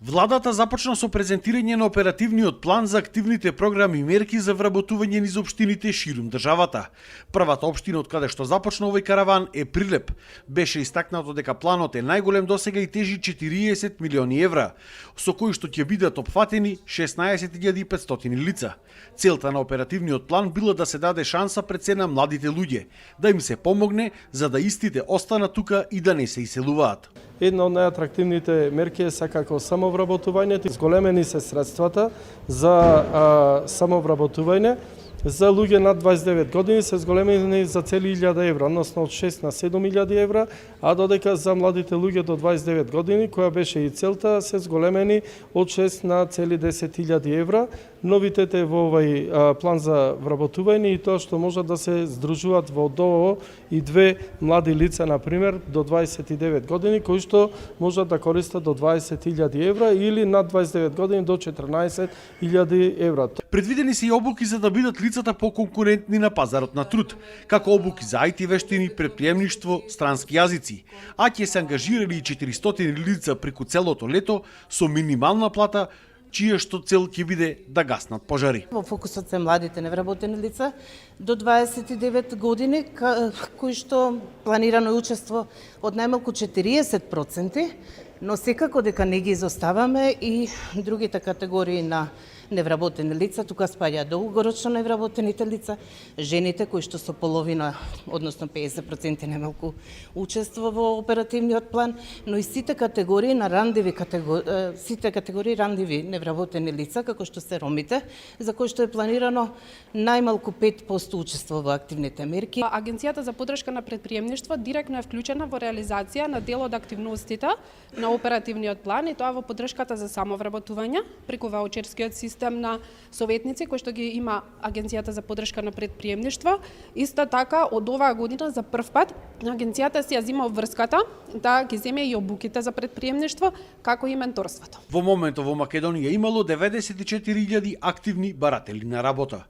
Владата започна со презентирање на оперативниот план за активните програми и мерки за вработување низ општините ширум државата. Првата општина од каде што започна овој караван е Прилеп. Беше истакнато дека планот е најголем досега и тежи 40 милиони евра, со кои што ќе бидат опфатени 16.500 лица. Целта на оперативниот план била да се даде шанса пред се на младите луѓе, да им се помогне за да истите останат тука и да не се иселуваат. Една од најатрактивните мерки е секако самовработувањето. Зголемени се средствата за самовработување. За луѓе над 29 години се зголемени за цели 1000 евра, односно од 6 на 7000 евра, а додека за младите луѓе до 29 години, која беше и целта, се зголемени од 6 на цели 10.000 евра. Новитете во овој план за вработување и тоа што можат да се здружуваат во ДОО и две млади лица, на пример, до 29 години, кои што можат да користат до 20.000 евра или над 29 години до 14.000 евра. Предвидени се и обуки за да бидат лицата поконкурентни на пазарот на труд, како обуки за IT вештини, предприемништво, странски јазици, а ќе се ангажирани и 400 лица преку целото лето со минимална плата, чија што цел ќе биде да гаснат пожари. Во фокусот се младите невработени лица до 29 години, кои што планирано е учество од најмалку 40%, но секако дека не ги изоставаме и другите категории на невработени лица. Тука спаѓаат долгорочно невработените лица, жените кои што со половина, односно 50% најмалку учество во оперативниот план, но и сите категории на рандеви рандеви невработени лица, како што се ромите, за кои што е планирано најмалку 5% учество во активните мерки. Агенцијата за поддршка на претприемништво директно е вклучена во реализација на дел од активностите на оперативниот план и тоа во поддршката за самовработување преку ваучерскиот систем на советници кои што ги има Агенцијата за поддршка на претприемништво. Исто така од оваа година за прв пат агенцијата си ја зема обврската да ги земе и обуките за претприемништво, како и менторството. Во моментот во Македонија имало 94.000 активни баратели на работа.